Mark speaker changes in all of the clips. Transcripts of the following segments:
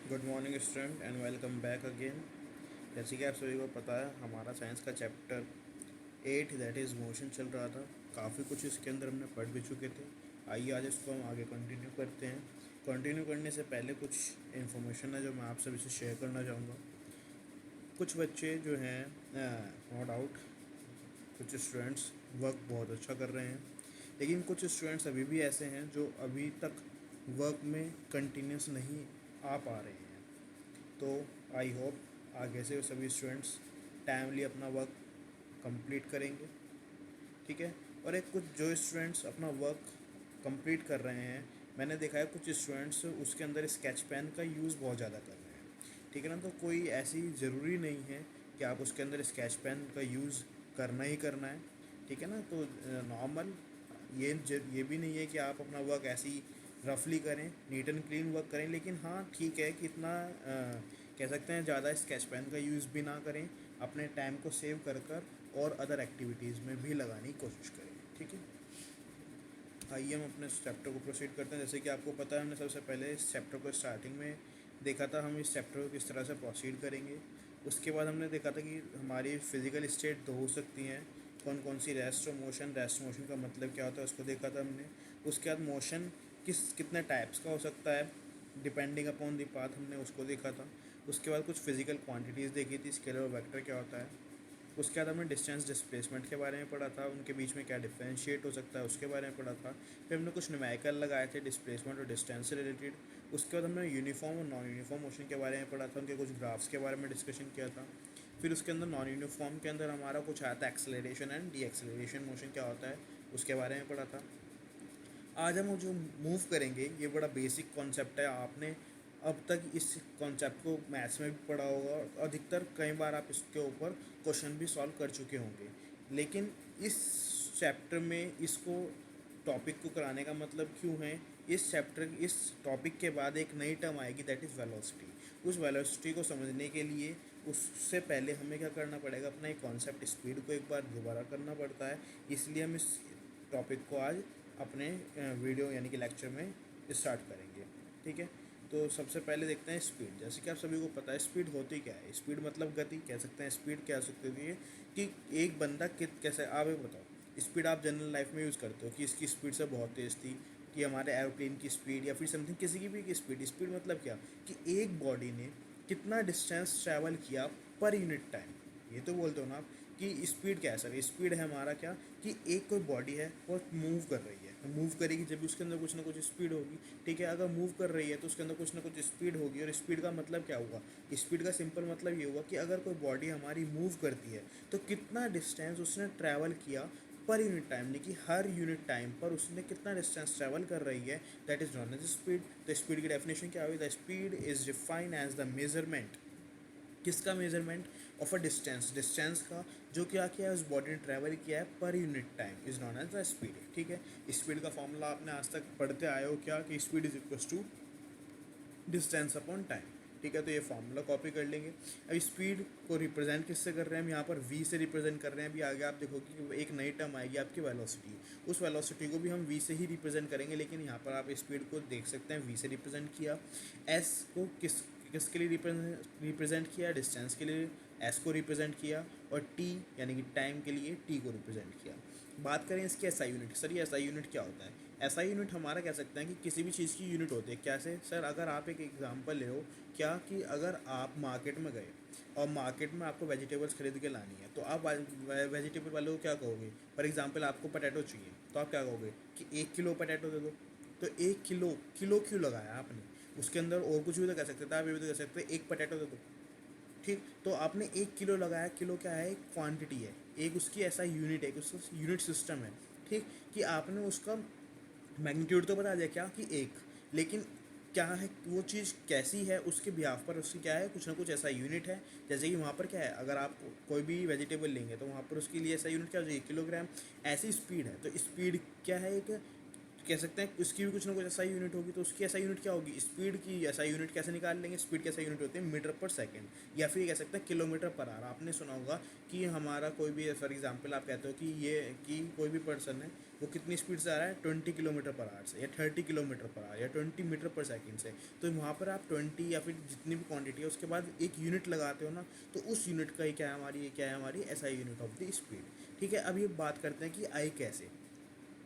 Speaker 1: Good morning student and welcome back again. जैसे कि आप सभी को पता है, हमारा साइंस का चैप्टर 8 दैट इज़ मोशन चल रहा था। काफ़ी कुछ इसके अंदर हमने पढ़ भी चुके थे। आइए आज इसको हम आगे कंटिन्यू करते हैं। कंटिन्यू करने से पहले कुछ इन्फॉर्मेशन है जो मैं आप सभी से शेयर करना चाहूँगा। कुछ बच्चे जो हैं, नो डाउट कुछ स्टूडेंट्स वर्क बहुत अच्छा कर रहे हैं, लेकिन कुछ स्टूडेंट्स अभी भी ऐसे हैं जो अभी तक वर्क में कंटिन्यूस नहीं आ पा रहे हैं। तो आई होप आगे से सभी स्टूडेंट्स टाइमली अपना वर्क कंप्लीट करेंगे, ठीक है। और एक कुछ जो स्टूडेंट्स अपना वर्क कंप्लीट कर रहे हैं, मैंने देखा है कुछ स्टूडेंट्स उसके अंदर स्केच पेन का यूज़ बहुत ज़्यादा कर रहे हैं, ठीक है ना। तो कोई ऐसी ज़रूरी नहीं है कि आप उसके अंदर स्केच पेन का यूज़ करना ही करना है, ठीक है ना। तो नॉर्मल ये भी नहीं है कि आप अपना वर्क ऐसे ही रफली करें, नीट एंड क्लीन वर्क करें, लेकिन हाँ ठीक है कि इतना कह सकते हैं ज़्यादा स्केच पेन का यूज़ भी ना करें। अपने टाइम को सेव कर कर और अदर एक्टिविटीज़ में भी लगाने की कोशिश करें, ठीक है। आइए हम अपने इस चैप्टर को प्रोसीड करते हैं। जैसे कि आपको पता है, हमने सबसे पहले इस चैप्टर को स्टार्टिंग में देखा था हम इस चैप्टर को किस तरह से प्रोसीड करेंगे। उसके बाद हमने देखा था कि हमारी फिज़िकल स्टेट दो हो सकती हैं, कौन कौन सी। रेस्ट मोशन का मतलब क्या होता है उसको देखा था हमने। उसके बाद मोशन कितने टाइप्स का हो सकता है डिपेंडिंग अपॉन द पाथ, हमने उसको देखा था। उसके बाद कुछ फिजिकल क्वांटिटीज़ देखी थी, स्केलर और वेक्टर क्या होता है। उसके बाद हमने डिस्टेंस डिस्प्लेसमेंट के बारे में पढ़ा था, उनके बीच में क्या डिफरेंशिएट हो सकता है उसके बारे में पढ़ा था। फिर हमने कुछ न्यूमेरिकल लगाए थे डिस्प्लेसमेंट और डिस्टेंस से रिलेटेड। उसके बाद हमने यूनिफॉर्म और नॉन यूनिफॉर्म मोशन के बारे में पढ़ा था, उनके कुछ ग्राफ्स के बारे में डिस्कशन किया था। फिर उसके अंदर नॉन यूनिफॉर्म के अंदर हमारा कुछ आया था acceleration and D acceleration motion क्या होता है उसके बारे में पढ़ा था। आज हम जो मूव करेंगे ये बड़ा बेसिक कॉन्सेप्ट है, आपने अब तक इस कॉन्सेप्ट को मैथ्स में भी पढ़ा होगा और अधिकतर कई बार आप इसके ऊपर क्वेश्चन भी सॉल्व कर चुके होंगे। लेकिन इस चैप्टर में इसको टॉपिक को कराने का मतलब क्यों है, इस टॉपिक के बाद एक नई टर्म आएगी दैट इज़ वेलोसिटी। उस वेलोसिटी को समझने के लिए उससे पहले हमें क्या करना पड़ेगा, अपना एक कॉन्सेप्ट स्पीड को एक बार दोबारा करना पड़ता है। इसलिए हम इस टॉपिक को आज अपने वीडियो यानी कि लेक्चर में स्टार्ट करेंगे, ठीक है। तो सबसे पहले देखते हैं स्पीड। जैसे कि आप सभी को पता है स्पीड होती क्या है। स्पीड मतलब गति कह सकते हैं। स्पीड क्या सकती है कि एक बंदा कैसे, आप ये बताओ स्पीड आप जनरल लाइफ में यूज़ करते हो कि इसकी स्पीड से बहुत तेज़ थी, कि हमारे एरोप्लेन की स्पीड या फिर समथिंग किसी की भी की स्पीड। स्पीड मतलब क्या कि एक बॉडी ने कितना डिस्टेंस ट्रैवल किया पर यूनिट टाइम। ये तो बोलते हो ना आप कि स्पीड क्या है सर। स्पीड है हमारा क्या कि एक कोई बॉडी है वो मूव कर रही है, मूव करेगी जब भी उसके अंदर कुछ ना कुछ स्पीड होगी, ठीक है। अगर मूव कर रही है तो उसके अंदर कुछ ना कुछ स्पीड होगी। और स्पीड का मतलब क्या हुआ, स्पीड का सिंपल मतलब ये हुआ कि अगर कोई बॉडी हमारी मूव करती है तो कितना डिस्टेंस उसने ट्रैवल किया पर यूनिट टाइम, नहीं कि हर यूनिट टाइम पर उसने कितना डिस्टेंस ट्रैवल कर रही है, that is known as speed. तो स्पीड की डेफिनेशन क्या हुई, the speed is defined as the measurement, किसका measurement of a distance, distance का जो क्या किया है उस बॉडी ने ट्रैवल किया है पर unit time is known as the speed, ठीक है। स्पीड का फॉर्मूला आपने आज तक पढ़ते आए हो क्या, कि speed is equal to distance upon time, ठीक है। तो ये फॉर्मूला कॉपी कर लेंगे। अब स्पीड को रिप्रेजेंट किससे कर रहे हैं हम, यहाँ पर v से रिप्रेजेंट कर रहे हैं। अभी आगे आप देखोगे कि एक नई टर्म आएगी आपकी वेलोसिटी, उस वेलोसिटी को भी हम v से ही रिप्रेजेंट करेंगे। लेकिन यहाँ पर आप स्पीड को देख सकते हैं v से रिप्रेजेंट किया। s को किसके लिए रिप्रेजेंट किया, डिस्टेंस के लिए s को रिप्रेजेंट किया। और t यानी कि टाइम के लिए t को रिप्रेजेंट किया। बात करें इसकी एसआई यूनिट, सर ये एसआई यूनिट क्या होता है। एसआई यूनिट हमारा कह सकते हैं कि किसी भी चीज़ की यूनिट होती है। कैसे सर, अगर आप एक एग्जांपल ले लो, क्या कि अगर आप मार्केट में गए और मार्केट में आपको वेजिटेबल्स खरीद के लानी है, तो आप वेजिटेबल वाले को क्या कहोगे। फॉर एग्जांपल आपको पटेटो चाहिए तो आप क्या कहोगे कि 1 किलो पटेटो दे दो। तो 1 किलो, किलो क्यों लगाया आपने, उसके अंदर और कुछ भी तो कह सकते थे आप, ये भी तो कह सकते एक पटेटो दे दो, ठीक। तो आपने 1 किलो लगाया, किलो क्या है, एक क्वांटिटी है, एक उसकी ऐसा यूनिट है, एक उसका यूनिट सिस्टम है, ठीक। कि आपने उसका मैग्नीट्यूड तो बता दिया क्या कि एक, लेकिन क्या है वो चीज़ कैसी है उसके बिहाफ पर उसकी क्या है, कुछ ना कुछ ऐसा यूनिट है। जैसे कि वहाँ पर क्या है, अगर आप कोई भी वेजिटेबल लेंगे तो वहाँ पर उसके लिए ऐसा यूनिट क्या हो जाए, 1 किलोग्राम। ऐसी स्पीड है, तो स्पीड क्या है, एक कह सकते हैं उसकी भी कुछ ना कुछ ऐसा यूनिट होगी, तो उसकी ऐसा यूनिट क्या होगी, स्पीड की ऐसा यूनिट कैसे निकाल लेंगे, स्पीड की ऐसा यूनिट होती है मीटर पर सेकंड, या फिर कह सकते हैं किलोमीटर पर आवर। आपने सुना होगा कि हमारा कोई भी, फॉर एग्जांपल आप कहते हो कि ये कि कोई भी पर्सन है वो कितनी स्पीड से आ रहा है 20 किलोमीटर पर आवर से, या 30 किलोमीटर पर आवर, या 20 मीटर पर सेकेंड से, तो वहाँ पर आप 20 या फिर जितनी भी क्वांटिटी है उसके बाद एक यूनिट लगाते हो ना, तो उस यूनिट का ही क्या है हमारी ऐसा यूनिट ऑफ द स्पीड। ठीक है, अब ये बात करते हैं कि आई कैसे,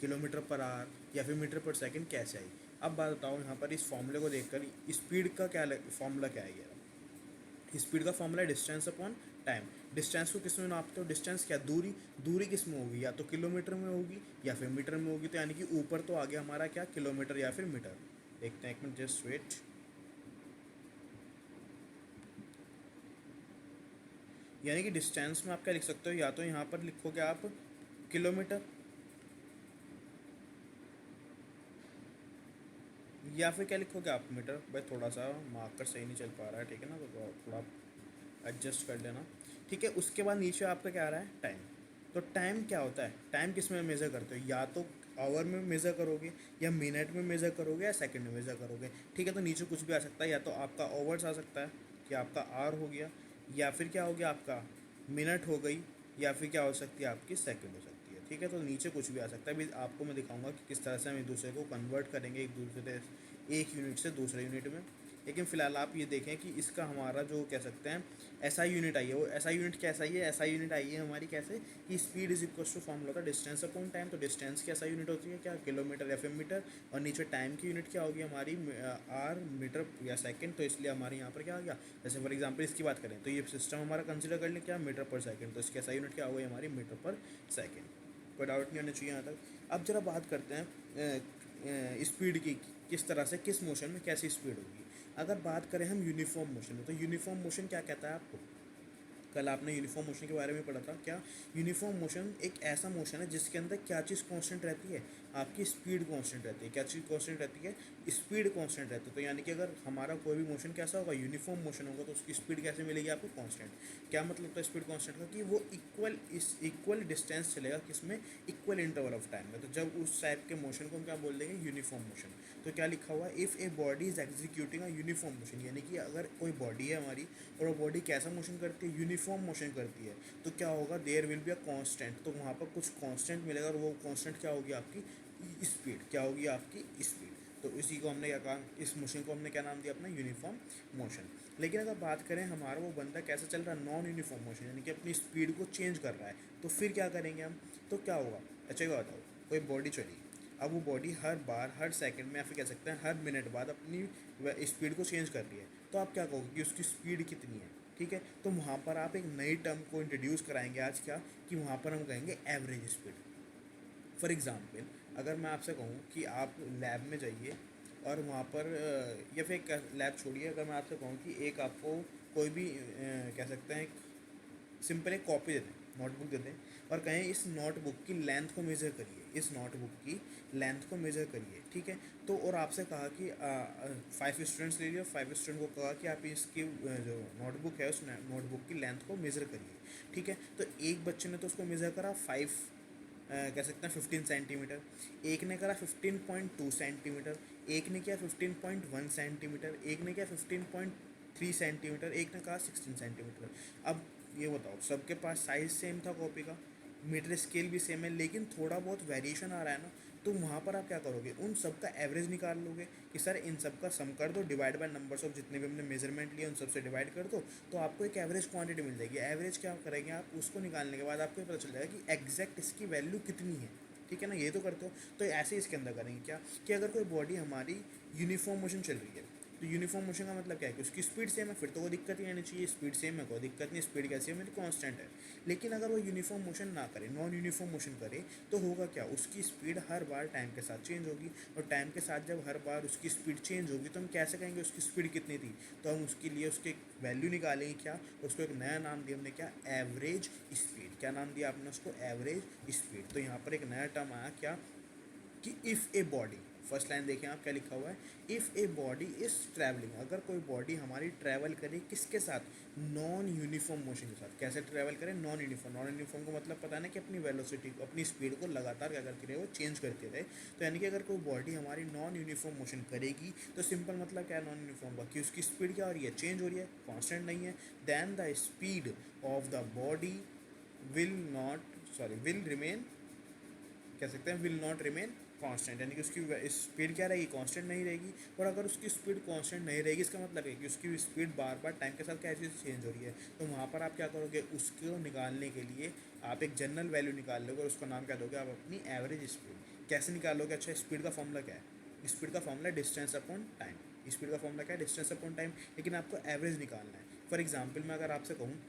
Speaker 1: किलोमीटर पर आवर या फिर मीटर पर सेकंड कैसे आई। अब बात बताओ यहाँ पर इस फॉर्मूले को देखकर स्पीड का क्या फॉर्मूला क्या है ये, स्पीड का फॉर्मूला है डिस्टेंस अपॉन टाइम। डिस्टेंस को किस में नापते हो, डिस्टेंस क्या, दूरी, दूरी किस में होगी, या तो किलोमीटर में होगी या फिर मीटर में होगी, तो यानी कि ऊपर तो आ गया हमारा क्या, किलोमीटर या फिर मीटर। देखते हैं एक मिनट, जस्ट वेट। यानी कि डिस्टेंस में आप क्या लिख सकते हो, या तो यहाँ पर लिखोगे आप किलोमीटर, या फिर क्या लिखोगे आप मीटर। भाई थोड़ा सा मार्कर सही नहीं चल पा रहा है, ठीक है ना, तो थोड़ा एडजस्ट कर लेना। ठीक है, उसके बाद नीचे आपका क्या आ रहा है, टाइम। तो टाइम क्या होता है, टाइम किस में मेज़र करते हो, या तो आवर में मेज़र करोगे, या मिनट में मेज़र करोगे, या सेकंड में मेज़र करोगे। ठीक है, तो नीचे कुछ भी आ सकता है, या तो आपका आवर्स आ सकता है कि आपका आर हो गया, या फिर क्या हो गया आपका मिनट हो गई, या फिर क्या हो सकती है आपकी सेकंड हो सकती है। ठीक है, तो नीचे कुछ भी आ सकता है। अभी आपको मैं दिखाऊंगा कि किस तरह से हम एक दूसरे को कन्वर्ट करेंगे, एक यूनिट से दूसरे यूनिट में। लेकिन फ़िलहाल आप ये देखें कि इसका हमारा जो कह सकते हैं एसआई यूनिट आई है, वो एसआई यूनिट कैसा ही है, एसआई यूनिट आई है हमारी कैसे, कि speed is equal to formula होता है डिस्टेंस अपॉन टाइम। तो डिस्टेंस की एसआई यूनिट होती है क्या, किलोमीटर या फिर मीटर, और नीचे टाइम की यूनिट क्या होगी हमारी, आर, मीटर या सेकंड। तो इसलिए हमारे यहाँ पर क्या आ गया, जैसे फॉर एग्जाम्पल इसकी बात करें तो ये सिस्टम हमारा कंसिडर कर लें क्या, मीटर पर सेकेंड, तो इसकी एसआई यूनिट क्या होगी हमारी, मीटर पर सेकेंड। कोई डाउट नहीं होना चाहिए यहाँ तक। अब जरा बात करते हैं स्पीड की, किस तरह से किस मोशन में कैसी स्पीड होगी। अगर बात करें हम यूनिफॉर्म मोशन में, तो यूनिफॉर्म मोशन क्या कहता है आपको, कल आपने यूनिफॉर्म मोशन के बारे में पढ़ा था क्या। यूनिफॉर्म मोशन एक ऐसा मोशन है जिसके अंदर क्या चीज़ कांस्टेंट रहती है, आपकी स्पीड कांस्टेंट रहती है। क्या चीज़ कांस्टेंट रहती है, स्पीड कांस्टेंट रहती है। तो यानी कि अगर हमारा कोई भी मोशन कैसा होगा, यूनिफॉर्म मोशन होगा, तो उसकी स्पीड कैसे मिलेगी आपको, कांस्टेंट। क्या मतलब था स्पीड कांस्टेंट का, कि वो इक्वल डिस्टेंस चलेगा किसमें, इक्वल इंटरवल ऑफ टाइम में। तो जब उस टाइप के मोशन को हम क्या बोल देंगे, यूनिफॉर्म मोशन। तो क्या लिखा हुआ है, if a body is executing a uniform motion, यानी कि अगर कोई बॉडी है हमारी और वो बॉडी कैसा मोशन करती है, यूनिफॉर्म मोशन करती है, तो क्या होगा, there will be a constant. तो वहाँ पर कुछ कांस्टेंट मिलेगा, और वो कांस्टेंट क्या होगी आपकी स्पीड, क्या होगी आपकी स्पीड। तो इसी को हमने क्या कहा, इस मोशन को हमने क्या नाम दिया अपना, यूनिफॉर्म मोशन। लेकिन अगर बात करें हमारा वो बंदा कैसे चल रहा है, नॉन यूनिफॉर्म मोशन, यानी कि अपनी स्पीड को चेंज कर रहा है, तो फिर क्या करेंगे हम, तो क्या होगा। अच्छा ये बताओ, कोई बॉडी चली, अब वो बॉडी हर बार, हर सेकंड में, या फिर कह सकते हैं हर मिनट बाद अपनी स्पीड को चेंज कर रही है, तो आप क्या कहोगे कि उसकी स्पीड कितनी है। ठीक है, तो वहाँ पर आप एक नई टर्म को इंट्रोड्यूस कराएंगे आज, क्या कि वहाँ पर हम कहेंगे एवरेज स्पीड। फॉर एग्ज़ाम्पल अगर मैं आपसे कहूँ कि आप लैब में जाइए और वहाँ पर या फिर लैब छोड़िए, अगर मैं आपसे कहूँ कि एक आपको कोई भी कह सकते हैं सिंपल एक कॉपी दे दें, नोटबुक दे दें, और कहें इस नोटबुक की लेंथ को मेज़र करिए, इस नोटबुक की लेंथ को मेज़र करिए। ठीक है, तो और आपसे कहा कि 5 स्टूडेंट्स ले लिए, 5 स्टूडेंट को कहा कि आप इसकी जो नोटबुक है उस नोटबुक की लेंथ को मेज़र करिए। ठीक है, तो एक बच्चे ने तो उसको मेज़र करा 5 कह सकते हैं 15 सेंटीमीटर, एक ने करा 15.2 सेंटीमीटर, एक ने किया 15.1 सेंटीमीटर, एक ने किया 15.3 सेंटीमीटर, एक ने कहा 16 सेंटीमीटर। अब ये बताओ, सबके पास साइज सेम था कॉपी का, मीटर स्केल भी सेम है, लेकिन थोड़ा बहुत वेरिएशन आ रहा है ना, तो वहाँ पर आप क्या करोगे, उन सब का एवरेज निकाल लोगे कि सर इन सब का सम कर दो, डिवाइड बाय नंबर्स ऑफ जितने भी हमने मेजरमेंट लिए उन सब से डिवाइड कर दो, तो आपको एक एवरेज क्वांटिटी मिल जाएगी। एवरेज क्या करेंगे आप, उसको निकालने के बाद आपको ये पता चल जाएगा कि एग्जैक्ट इसकी वैल्यू कितनी है। ठीक है ना, ये तो करते हो। तो ऐसे ही इसके अंदर करेंगे क्या, कि अगर कोई बॉडी हमारी यूनिफॉर्म मोशन चल रही है, तो यूनिफॉर्म मोशन का मतलब क्या है कि उसकी स्पीड सेम है, फिर तो कोई दिक्कत ही नहीं चाहिए, स्पीड सेम है कोई दिक्कत नहीं, स्पीड कैसी है मेरी कांस्टेंट है। लेकिन अगर वो यूनिफॉर्म मोशन ना करे, नॉन यूनिफॉर्म मोशन करे, तो होगा क्या, उसकी स्पीड हर बार टाइम के साथ चेंज होगी, और टाइम के साथ जब हर बार उसकी स्पीड चेंज होगी, तो हम कैसे कहेंगे उसकी स्पीड कितनी थी, तो हम उसके लिए उसके वैल्यू निकालेंगे क्या, उसको एक नया नाम दिया हमने क्या, एवरेज स्पीड। क्या नाम दिया आपने उसको, एवरेज स्पीड। तो यहाँ पर एक नया टर्म आया क्या, कि if a body, first line देखें आप क्या लिखा हुआ है, if a body is travelling, अगर कोई बॉडी हमारी ट्रैवल करे किसके साथ, नॉन यूनिफॉर्म मोशन के साथ। कैसे ट्रैवल करें, नॉन यूनिफॉर्म। नॉन यूनिफॉर्म को मतलब पता है ना कि अपनी वेलोसिटी को, अपनी स्पीड को लगातार क्या करती रहे, वो चेंज करती रहे। तो यानी कि अगर कोई बॉडी हमारी नॉन यूनिफॉर्म मोशन करेगी तो सिंपल मतलब क्या है नॉन यूनिफॉर्म का, कि उसकी स्पीड क्या हो रही है, चेंज हो रही है, कॉन्स्टेंट नहीं है। Then the speed of the body will remain, कह सकते हैं विल नॉट रिमेन कांस्टेंट, यानी कि उसकी स्पीड क्या रहेगी, कांस्टेंट नहीं रहेगी। और अगर उसकी स्पीड कांस्टेंट नहीं रहेगी, इसका मतलब है कि उसकी स्पीड बार बार टाइम के साथ कैसे चेंज हो रही है। तो वहाँ पर आप क्या करोगे, उसको निकालने के लिए आप एक जनरल वैल्यू निकाल लोगे और उसका नाम क्या दोगे आप, अपनी एवरेज स्पीड। कैसे निकालोगे, अच्छा स्पीड का फॉर्मूला क्या है, स्पीड का formula distance upon time. Speed का फॉर्मूला क्या है, डिस्टेंस अपॉन टाइम, लेकिन आपको एवरेज निकालना है। फॉर एग्जाम्पल मैं अगर आपसे कहूँ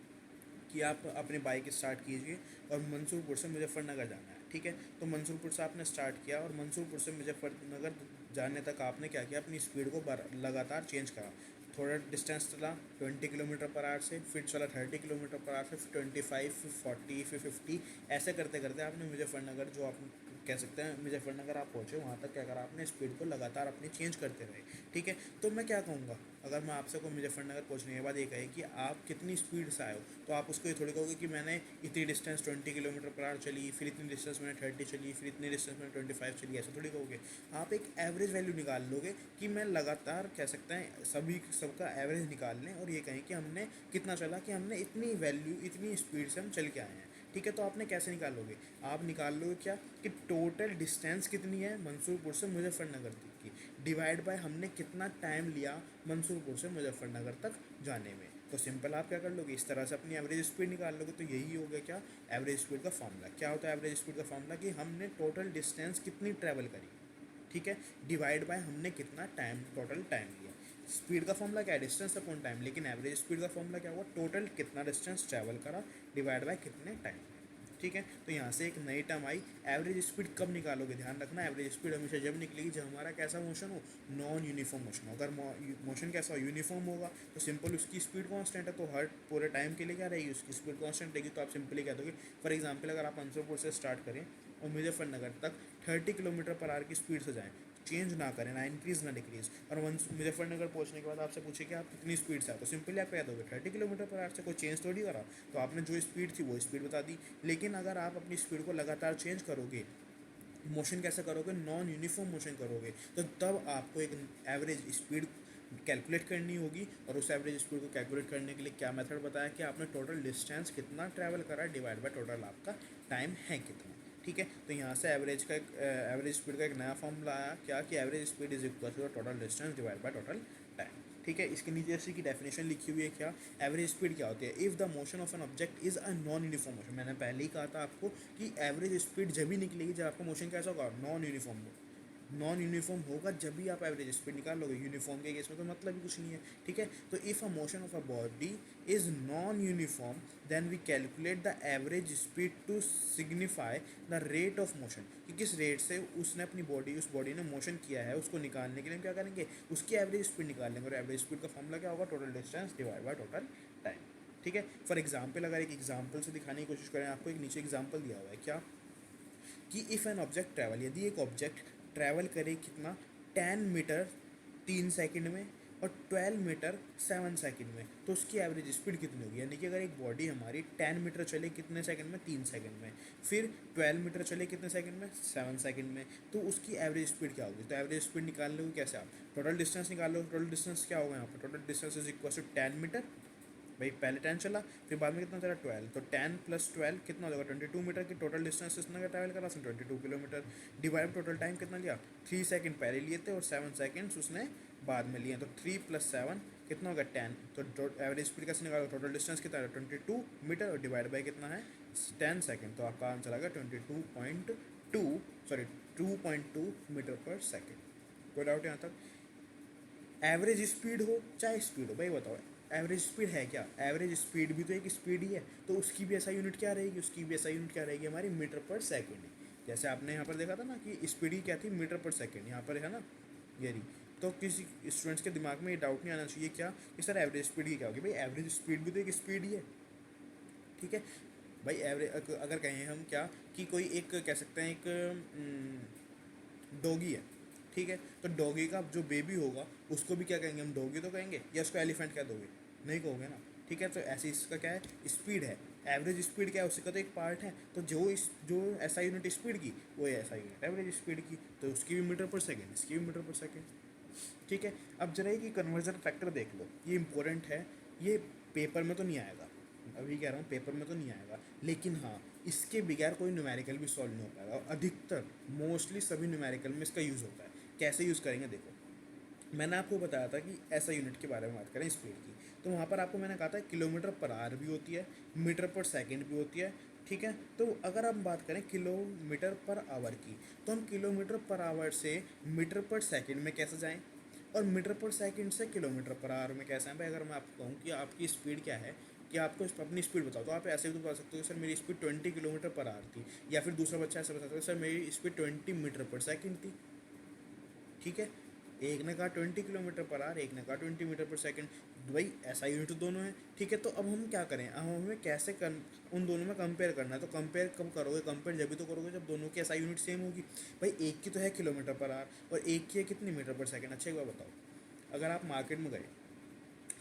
Speaker 1: कि आप अपनी बाइक स्टार्ट कीजिए और मंसूरपुर से मुजफ्फरनगर जाना है, ठीक है। तो मंसूरपुर से आपने स्टार्ट किया और मंसूरपुर से मुजफ्फरनगर जाने तक आपने क्या किया, अपनी स्पीड को लगातार चेंज करा। थोड़ा डिस्टेंस चला 20 किलोमीटर पर आवर से, फिर चला 30 किलोमीटर पर आवर से, फिर 25, फिर 40, फिर 50, ऐसे करते करते आपने मुजफ्फरनगर, जो आप कह सकते हैं मुजफ्फरनगर आप पहुँचे, वहाँ तक क्या करा आपने, स्पीड को लगातार अपनी चेंज करते रहे, ठीक है। तो मैं क्या कहूँगा, अगर मैं आपसे को मुजफ्फरनगर पहुँचने के बाद ये कहे कि आप कितनी स्पीड से आए हो, तो आप उसको ये थोड़ी कहोगे कि मैंने इतनी डिस्टेंस 20 किलोमीटर पर आवर चली, फिर इतनी डिस्टेंस मैंने 30 चली, फिर इतनी डिस्टेंस मैंने 25 चली, ऐसा थोड़ी कहोगे। आप एक एवरेज वैल्यू निकाल लोगे कि मैं लगातार कह सकते हैं सभी सबका एवरेज निकाल लें और ये कहें कि हमने कितना चला, कि हमने इतनी वैल्यू, इतनी स्पीड से हम चल के आए हैं, ठीक है। तो आपने कैसे निकालोगे, आप निकाल लोगे क्या, कि टोटल डिस्टेंस कितनी है मंसूरपुर से मुजफ्फरनगर तक की, डिवाइड बाय हमने कितना टाइम लिया मंसूरपुर से मुजफ्फरनगर तक जाने में। तो सिंपल आप क्या कर लोगे, इस तरह से अपनी एवरेज स्पीड निकाल लोगे। तो यही हो गया क्या, एवरेज स्पीड का फॉर्मूला। क्या होता है एवरेज स्पीड का फॉर्मूला, कि हमने टोटल डिस्टेंस कितनी ट्रैवल करी, ठीक है, डिवाइड बाय हमने कितना टाइम, टोटल टाइम लिया। स्पीड का फॉर्मूला क्या है, डिस्टेंस अपॉन टाइम, लेकिन एवरेज स्पीड का फॉर्मूला क्या हुआ, टोटल कितना डिस्टेंस ट्रैवल करा डिवाइड बाय कितने टाइम, ठीक है। तो यहाँ से एक नई टर्म आई, एवरेज स्पीड कब निकालोगे, ध्यान रखना एवरेज स्पीड हमेशा जब निकलेगी जब हमारा कैसा मोशन हो, नॉन यूनिफॉर्म मोशन हो। अगर मोशन कैसा हो, यूनिफॉर्म होगा, तो सिंपल उसकी स्पीड कांस्टेंट है, तो हर पूरे टाइम के लिए क्या रहेगी, उसकी स्पीड कांस्टेंट रहेगी। तो आप सिंपली कह दोगे, फॉर एग्जाम्पल अगर आप मंसूरपुर से स्टार्ट करें और मुजफ्फरनगर तक 30 किलोमीटर पर आवर की स्पीड से जाएँ, चेंज ना करें, ना इंक्रीज़ ना डिक्रीज़, और मुजफ्फरनगर पहुंचने के बाद आपसे पूछे कि आप कितनी स्पीड से आए, तो सिंपली आप कह दोगे 30 किलोमीटर पर आवर से, कोई चेंज थोड़ी करा। तो आपने जो स्पीड थी वो स्पीड बता दी। लेकिन अगर आप अपनी स्पीड को लगातार चेंज करोगे, मोशन कैसे करोगे, नॉन यूनिफॉर्म मोशन करोगे, तो तब आपको एक एवरेज स्पीड कैलकुलेट करनी होगी। और उस एवरेज स्पीड को कैलकुलेट करने के लिए क्या मेथड बताया, कि आपने टोटल डिस्टेंस कितना ट्रैवल करा डिवाइड बाय टोटल आपका टाइम है कितना, ठीक है। तो यहाँ से एवरेज का एवरेज स्पीड का एक नया फॉर्मूला आया, क्या, कि average speed is equal to total distance divide by total time, ठीक है। इसके नीचे इसी की डेफिनेशन लिखी हुई है, क्या, एवरेज स्पीड क्या होती है, if the motion of an object is a non uniform motion. मैंने पहले ही कहा था आपको कि एवरेज स्पीड जब ही निकलेगी जब आपका मोशन कैसा होगा, नॉन यूनिफॉर्म हो। नॉन यूनिफॉर्म होगा जब भी आप एवरेज स्पीड निकाल लोगे, यूनिफॉर्म के केस में तो मतलब ही कुछ नहीं है, ठीक है। तो if a motion of a body is non uniform then we calculate the average speed to signify the rate of motion, कि किस रेट से उसने अपनी बॉडी, उस बॉडी ने मोशन किया है, उसको निकालने के लिए हम क्या करेंगे, उसकी एवरेज स्पीड निकाल लेंगे। और एवरेज स्पीड का फॉर्मूला क्या होगा, total distance divide by total time, ठीक है। फॉर एग्जाम्पल अगर एक एग्जाम्पल से दिखाने की कोशिश करें, आपको एक नीचे एग्जाम्पल दिया हुआ है, क्या, कि इफ़ एन ऑब्जेक्ट ट्रैवल, यदि एक ऑब्जेक्ट ट्रैवल करे कितना, 10 मीटर 3 सेकंड में और 12 मीटर 7 सेकंड में, तो उसकी एवरेज स्पीड कितनी होगी। यानी कि अगर एक बॉडी हमारी 10 मीटर चले कितने सेकंड में, 3 सेकंड में, फिर 12 मीटर चले कितने सेकंड में, 7 सेकंड में, तो उसकी एवरेज स्पीड क्या होगी। तो एवरेज स्पीड निकालने को कैसे, आप टोटल डिस्टेंस निकाल लो। टोटल डिस्टेंस क्या होगा यहाँ पर, total distance is equal to 10 metre, भाई पहले 10 चला, फिर बाद में कितना चला 12, तो 10 + 12 कितना हो जाएगा, 22 मीटर की टोटल डिस्टेंस इसने ट्रैवल करा, 22 किलोमीटर, डिवाइड टोटल टाइम कितना लिया, 3 सेकंड पहले लिए थे और 7 सेकंड्स उसने बाद में लिए, तो 3 + 7 कितना होगा 10। तो एवरेज स्पीड कैसे निकाला, टोटल डिस्टेंस कितना है 22 मीटर और डिवाइड बाई कितना है 10 सेकंड, तो आपका आंसर आएगा 2.2 मीटर पर सेकंड। कोई डाउट यहाँ तक। एवरेज स्पीड हो चाहे स्पीड हो, भाई बताओ एवरेज स्पीड है क्या, एवरेज स्पीड भी तो एक स्पीड ही है, तो उसकी भी ऐसा यूनिट क्या रहेगी, उसकी भी ऐसा यूनिट क्या रहेगी हमारी, मीटर पर सेकंड। जैसे आपने यहाँ पर देखा था ना कि स्पीड ही क्या थी, मीटर पर सेकंड, यहाँ पर है ना ये रही। तो किसी स्टूडेंट्स के दिमाग में ये डाउट नहीं आना चाहिए क्या, कि सर एवरेज स्पीड ही क्या होगी, भाई एवरेज स्पीड भी तो एक स्पीड ही है, ठीक है। भाई एवरेज अगर कहें हम क्या, कि कोई एक कह सकते हैं एक डॉगी है, ठीक है। तो डॉगी का जो बेबी होगा उसको भी क्या कहेंगे हम, डॉगी तो कहेंगे, या उसको एलिफेंट कह दोगे, नहीं कहोगे ना, ठीक है। तो ऐसे इसका क्या है, स्पीड है, एवरेज स्पीड क्या है, उसका तो एक पार्ट है। तो जो ऐसा यूनिट स्पीड की वो है ऐसा यूनिट एवरेज स्पीड की, तो उसकी भी मीटर पर सेकेंड, इसकी भी मीटर पर सेकेंड, ठीक है। अब जरा ये कन्वर्जन फैक्टर देख लो, ये इंपॉर्टेंट है, ये पेपर में तो नहीं आएगा, अभी कह रहा हूँ पेपर में तो नहीं आएगा, लेकिन हाँ इसके बगैर कोई न्यूमेरिकल भी सॉल्व नहीं हो पाएगा, और अधिकतर मोस्टली सभी न्यूमेरिकल में इसका यूज़ होता है। कैसे यूज़ करेंगे देखो, मैंने आपको बताया था कि ऐसा यूनिट के बारे में बात करें स्पीड की, तो वहाँ पर आपको मैंने कहा था किलोमीटर पर आवर भी होती है, मीटर पर सेकंड भी होती है, ठीक है। तो अगर हम बात करें किलोमीटर पर आवर की, तो हम किलोमीटर पर आवर से मीटर पर सेकंड में कैसे जाएं, और मीटर पर सेकंड से किलोमीटर पर आवर में कैसे हैं भाई। अगर मैं आपको कहूँ कि आपकी स्पीड क्या है, कि आपको अपनी स्पीड बताओ, तो आप ऐसे भी तो बता सकते हो सर मेरी स्पीड 20 किलोमीटर पर आवर थी, या फिर दूसरा बच्चा ऐसे बता सकता है सर मेरी स्पीड 20 मीटर पर सेकंड थी, ठीक है। एक ने कहा 20 किलोमीटर पर आवर, एक ने कहा 20 मीटर पर सेकंड, भाई ऐसा यूनिट दोनों है, ठीक है। तो अब हम क्या करें, अब हमें कैसे उन दोनों में कंपेयर करना है। तो कंपेयर कब करोगे, कंपेयर जब भी तो करोगे जब दोनों की ऐसा यूनिट सेम होगी। भाई एक की तो है किलोमीटर पर आवर और एक की है कितनी मीटर पर सेकंड। अच्छा एक बार बताओ, अगर आप मार्केट में गए,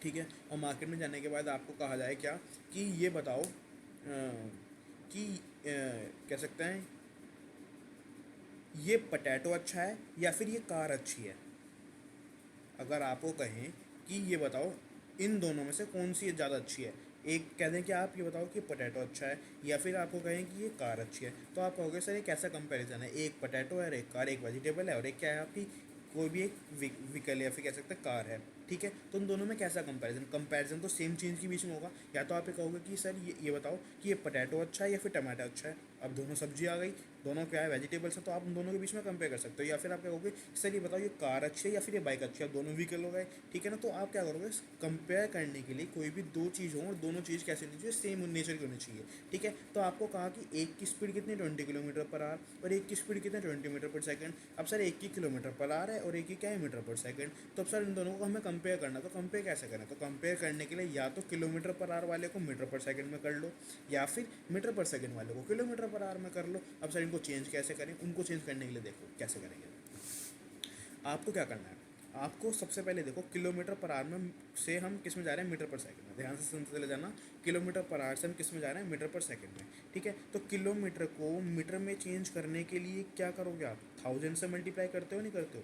Speaker 1: ठीक है, और मार्केट में जाने के बाद आपको कहा जाए क्या कि ये बताओ कि कह सकते हैं ये पटैटो अच्छा है या फिर ये कार अच्छी है। अगर आपको कहें कि ये बताओ इन दोनों में से कौन सी ज़्यादा अच्छी है, एक कह दें कि आप ये बताओ कि पोटैटो अच्छा है, या फिर आपको कहें कि ये कार अच्छी है, तो आप कहोगे सर ये कैसा कंपैरिजन है, एक पोटैटो है और एक कार, एक वेजिटेबल है और एक क्या है आपकी कोई भी एक व्हीकल या फिर कह सकते हैं कार है, ठीक है। तो उन दोनों में कैसा कंपैरिजन, कंपैरिजन तो सेम चीज़ के बीच में होगा। या तो आप ये कहोगे कि सर ये बताओ कि ये पोटैटो अच्छा है या फिर टमाटर अच्छा है। अब दोनों सब्जी आ गई, दोनों क्या है वेजिटेबल्स है, तो आप उन दोनों के बीच में कंपेयर कर सकते हो। या फिर आप क्या कहोगे सर ये बताओ ये कार अच्छी है या फिर ये बाइक अच्छी है, दोनों व्हीकल हो गए, ठीक है ना। तो आप क्या करोगे, कंपेयर करने के लिए कोई भी दो चीज़ हो और दोनों चीज़ कैसे होनी चाहिए, सेम नेचर की होनी चाहिए, ठीक है। तो आपको कहा कि एक की स्पीड कितनी 20 किलोमीटर पर आवर और एक की स्पीड कितनी 20 मीटर पर सेकंड। अब सर एक की किलोमीटर पर आवर है और एक की क्या है मीटर पर सेकंड। तो अब सर इन दोनों को हमें कंपेयर करना, तो कंपेयर कैसे करें, तो कंपेयर करने के लिए या तो किलोमीटर पर आवर वाले को मीटर पर सेकंड में कर लो, या फिर मीटर पर सेकंड वाले को किलोमीटर पर आवर में कर लो। अब सर इनको चेंज कैसे करें, उनको चेंज करने के लिए देखो कैसे करेंगे। आपको क्या करना है, आपको सबसे पहले देखो किलोमीटर पर आवर में से हम किस में जा रहे हैं, मीटर पर सेकंड में, ध्यान से सुनते चले जाना। किलोमीटर पर आवर से हम किस में जा रहे हैं, मीटर पर सेकंड में, ठीक है। तो किलोमीटर को मीटर में चेंज करने के लिए क्या करोगे आप, 1000 से मल्टीप्लाई करते हो नहीं करते हो।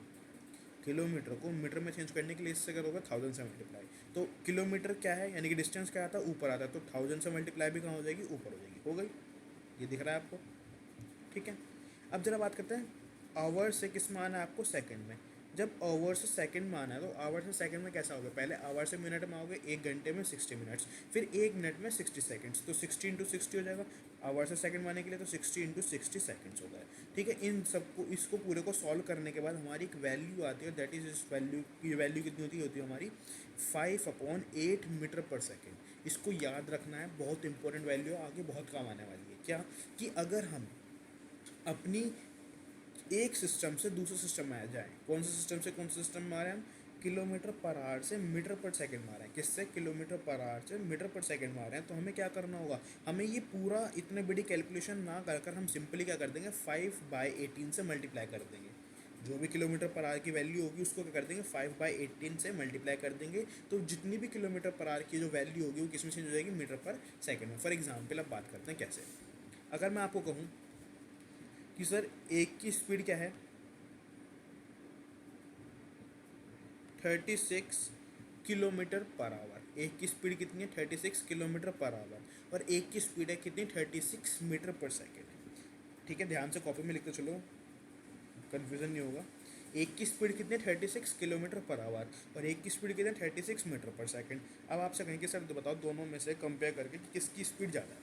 Speaker 1: किलोमीटर को मीटर में चेंज करने के लिए इससे करोगे 1000 से मल्टीप्लाई। तो किलोमीटर क्या है, यानी कि डिस्टेंस क्या आता है, ऊपर आता है, तो 1000 से मल्टीप्लाई भी कहाँ हो जाएगी, ऊपर हो जाएगी, हो गई। ये दिख रहा है आपको, ठीक है। अब जरा बात करते हैं आवर से किस में आना है आपको, सेकंड में। जब आवर से सेकंड में आना है तो आवर से सेकंड में कैसा होगा, पहले आवर से मिनट में आओगे, एक घंटे में 60 मिनट्स, फिर एक मिनट में 60 सेकंड्स, तो 60 इंटू 60 हो जाएगा। आवर से सेकंड में आने के लिए तो 60 इंटू 60 सेकंड्स होता है, ठीक है। इन सबको इसको पूरे को सॉल्व करने के बाद हमारी एक वैल्यू आती है, दैट इज इस वैल्यू की वैल्यू कितनी होती है हमारी 5/8 मीटर पर सेकेंड। इसको याद रखना है, बहुत इंपॉर्टेंट वैल्यू है, आगे बहुत काम आने वाली है। क्या कि अगर हम अपनी एक सिस्टम से दूसरे सिस्टम में आ जाए, कौन से सिस्टम से कौन से सिस्टम में आ रहे हैं हम, किलोमीटर पर आवर से मीटर पर सेकंड में आ रहे हैं, किससे, किलोमीटर पर आवर से मीटर पर सेकंड में आ रहे हैं। तो हमें क्या करना होगा, हमें ये पूरा इतने बड़ी कैलकुलेशन ना कर कर हम सिंपली क्या कर देंगे, 5/18 से मल्टीप्लाई कर देंगे। जो भी किलोमीटर पर आवर की वैल्यू होगी उसको क्या कर देंगे, 5/18 से मल्टीप्लाई कर देंगे। तो जितनी भी किलोमीटर पर आवर की जो वैल्यू होगी वो किस में चेंज हो जाएगी, मीटर पर सेकंड में। फॉर एग्जाम्पल अब बात करते हैं कैसे। अगर मैं आपको कहूँ कि सर एक की स्पीड क्या है 36 किलोमीटर पर आवर, एक की स्पीड कितनी है 36 किलोमीटर पर आवर, और एक की स्पीड है कितनी 36 मीटर पर सेकेंड, ठीक है। ध्यान से कॉपी में लिखते चलो, कन्फ्यूज़न नहीं होगा। एक की स्पीड कितनी है 36 किलोमीटर पर आवर और एक की स्पीड कितनी है 36 मीटर पर सेकेंड। अब आपसे कहें कि सर बताओ दोनों में से कंपेयर करके कि किसकी स्पीड ज़्यादा है,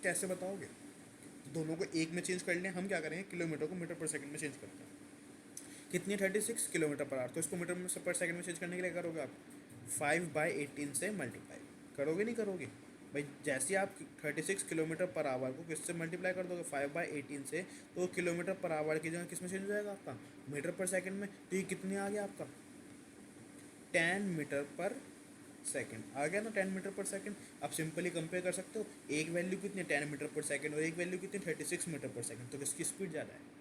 Speaker 1: कैसे बताओगे। दोनों को एक में चेंज कर लें, हम क्या करेंगे किलोमीटर को मीटर पर सेकंड में चेंज करते हैं। कितनी 36 किलोमीटर पर आवर, तो इसको मीटर में पर सेकंड में चेंज करने के लिए करोगे आप 5/18 से मल्टीप्लाई करोगे, नहीं करोगे भाई। जैसे आप 36 किलोमीटर पर आवर को किससे मल्टीप्लाई कर दोगे 5/18 से, तो किलोमीटर पर आवर की जगह किस में चेंज हो जाएगा आपका, मीटर पर सेकंड में। तो ये कितने आ गया आपका 10 मीटर पर सेकंड आ गया ना, 10 मीटर पर सेकंड। आप सिंपली कंपेयर कर सकते हो, एक वैल्यू कितनी 10 मीटर पर सेकंड और एक वैल्यू कितनी 36 मीटर पर सेकंड, तो किसकी स्पीड ज़्यादा है।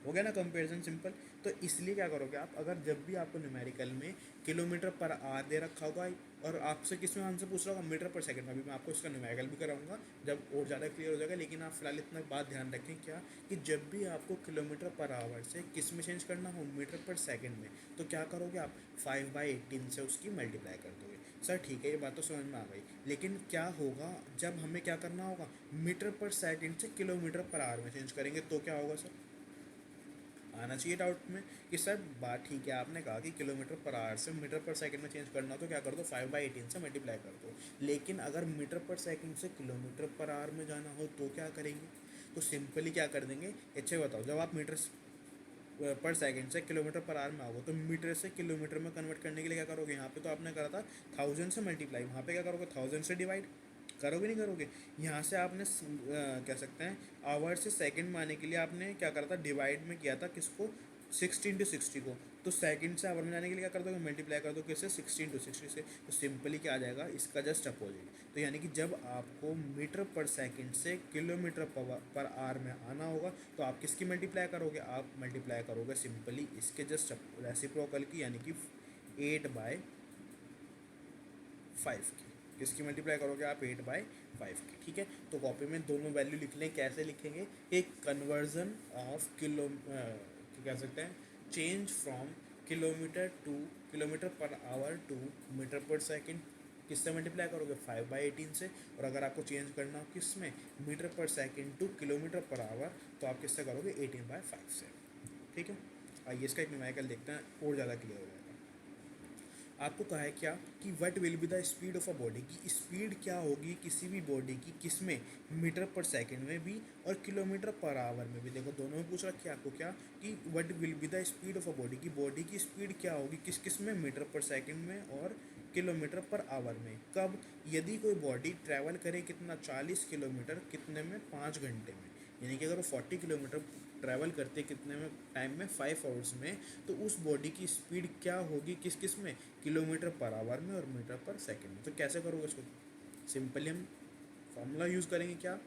Speaker 1: हो गया ना कंपैरिजन सिंपल। तो इसलिए क्या करोगे आप, अगर जब भी आपको न्यूमेरिकल में किलोमीटर पर आवर दे रखा होगा और आपसे किस में आंसर पूछ रहा होगा मीटर पर सेकंड में, अभी मैं आपको इसका न्यूमेरिकल भी कराऊंगा जब और ज़्यादा क्लियर हो जाएगा, लेकिन आप फिलहाल इतना बात ध्यान रखें क्या, कि जब भी आपको किलोमीटर पर आवर से किस में चेंज करना हो, मीटर पर सेकेंड में, तो क्या करोगे आप 5/18 से उसकी मल्टीप्लाई कर दोगे। सर ठीक है, ये बात तो समझ में आ गई, लेकिन क्या होगा जब हमें क्या करना होगा, मीटर पर सेकंड से किलोमीटर पर आवर में चेंज करेंगे तो क्या होगा सर, आना चाहिए डाउट में कि सर बात ठीक है, आपने कहा कि किलोमीटर पर आवर से मीटर पर सेकंड में चेंज करना, तो क्या कर दो 5/18 से मल्टीप्लाई कर दो। लेकिन अगर मीटर पर सेकंड से किलोमीटर पर आवर में जाना हो तो क्या करेंगे, तो सिंपली क्या कर देंगे, अच्छे बताओ, जब आप मीटर पर सेकंड से किलोमीटर पर आवर में आओगे तो मीटर से किलोमीटर में कन्वर्ट करने के लिए क्या करोगे, यहाँ पे तो आपने करा था 1000 से मल्टीप्लाई, वहाँ पे क्या करोगे 1000 से डिवाइड करोगे, नहीं करोगे। यहाँ से आपने कह सकते हैं आवर से सेकंड में आने के लिए आपने क्या करा था, डिवाइड में किया था किसको, 16 into 60 को, तो सेकंड से आवर में जाने के लिए क्या कर दोगे, मल्टीप्लाई कर दो किससे, 16 into 60 से, तो सिंपली क्या आ जाएगा इसका जस्ट अपोजिट। तो यानी कि जब आपको मीटर पर सेकंड से किलोमीटर पर आवर में आना होगा तो आप किसकी मल्टीप्लाई करोगे, आप मल्टीप्लाई करोगे सिंपली इसके जस्ट रेसिप्रोकल की, यानी कि 8/5 की। किसकी मल्टीप्लाई करोगे आप, 8/5 की, ठीक है। तो कॉपी में दोनों वैल्यू लिख लें, कैसे लिखेंगे, एक कन्वर्जन ऑफ कह सकते हैं change from kilometre to kilometre per hour to metre per second, किससे मल्टीप्लाई करोगे 5/18 से, और अगर आपको चेंज करना हो किस में, metre per second to kilometre per our, तो आप किससे करोगे 18/5 से, ठीक है। आइए इसका एक न्यूमेरिकल देखते हैं और ज़्यादा क्लियर हो जाएगा। आपको कहा है क्या कि what will be the speed of a body, की स्पीड क्या होगी किसी भी बॉडी की, किस में, मीटर पर सेकंड में भी और किलोमीटर पर आवर में भी। देखो दोनों में पूछ रखी है आपको क्या, कि what will be the speed of a body, की बॉडी की स्पीड क्या होगी किस किस में, मीटर पर सेकंड में और किलोमीटर पर आवर में। कब, यदि कोई बॉडी ट्रैवल करे कितना, 40 किलोमीटर कितने में, 5 घंटे में, यानी कि अगर वो 40 किलोमीटर ट्रैवल करते कितने में टाइम में, 5 आवर्स में, तो उस बॉडी की स्पीड क्या होगी किस किस में, किलोमीटर पर आवर में और मीटर पर सेकंड में। तो कैसे करोगे इसको, सिंपली हम फॉर्मूला यूज़ करेंगे क्या,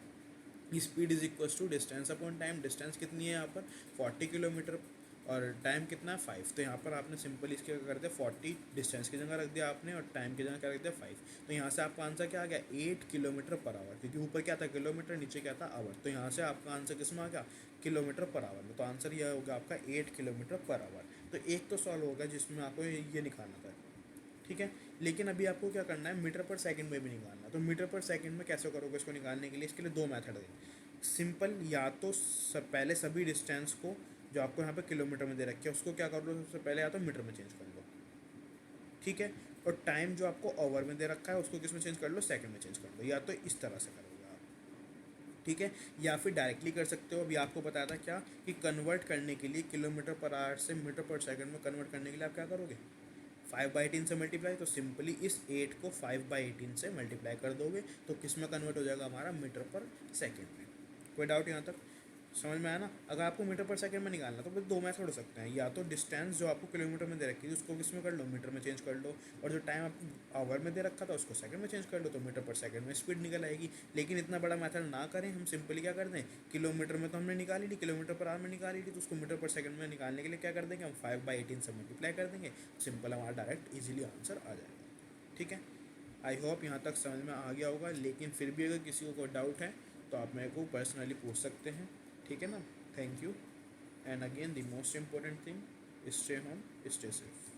Speaker 1: speed is equal to distance upon time. Distance कितनी है यहाँ पर 40 किलोमीटर और टाइम कितना है 5, तो यहाँ पर आपने सिंपल इसके क्या कर दिया, 40 डिस्टेंस की जगह रख दिया आपने और टाइम की जगह क्या रख दिया 5। तो यहाँ से आपका आंसर क्या आ गया 8 किलोमीटर पर आवर, क्योंकि ऊपर क्या था किलोमीटर, नीचे क्या था आवर, तो यहाँ से आपका आंसर किस में आ गया, किलोमीटर पर आवर में। तो आंसर यह होगा आपका 8 किलोमीटर पर आवर। तो एक तो सॉल्व होगा जिसमें आपको ये निकालना था, ठीक है। लेकिन अभी आपको क्या करना है, मीटर पर सेकंड में भी निकालना। तो मीटर पर सेकंड में कैसे करोगे इसको निकालने के लिए, इसके लिए दो मेथड है सिंपल। या तो पहले सभी डिस्टेंस को जो आपको यहाँ पे किलोमीटर में दे रखे हैं उसको क्या कर लो, सबसे पहले या तो मीटर में चेंज कर लो, ठीक है। और टाइम जो आपको ओवर में दे रखा है उसको किस में चेंज कर लो, सेकंड में चेंज कर लो। या तो इस तरह से करोगे आप, ठीक है। या फिर डायरेक्टली कर सकते हो, अभी आपको बताया था क्या कि कन्वर्ट करने के लिए किलोमीटर पर आवर से मीटर पर सेकंड में कन्वर्ट करने के लिए आप क्या करोगे, 5/18 से मल्टीप्लाई। तो सिंपली इस 8 को 5/18 से मल्टीप्लाई कर दोगे तो किस में कन्वर्ट हो जाएगा हमारा, मीटर पर सेकंड में। कोई डाउट यहाँ तक समझ में आया ना। अगर आपको मीटर पर सेकंड में निकालना तो फिर दो मेथड हो सकते हैं, या तो डिस्टेंस जो आपको किलोमीटर में दे रखी है उसको किस में कर लो, मीटर में चेंज कर लो, और जो टाइम आपको आवर में दे रखा था उसको सेकंड में चेंज कर लो, तो मीटर पर सेकंड में स्पीड निकल आएगी। लेकिन इतना बड़ा मेथड ना करें, हम सिंपली क्या कर दें, किलोमीटर में तो हमने निकाली ली, किलोमीटर पर आवर में निकाली ली, तो उसको मीटर पर सेकंड में निकालने के लिए क्या कर देंगे, हम 5/18 से मल्टीप्लाई कर देंगे, सिंपल हमारा डायरेक्ट ईजिली आंसर आ जाएगा, ठीक है। आई होप यहाँ तक समझ में आ गया होगा, लेकिन फिर भी अगर किसी को कोई डाउट है तो आप मेरे को पर्सनली पूछ सकते हैं, ठीक है ना। Thank you. And again, the most important thing, stay home, stay safe.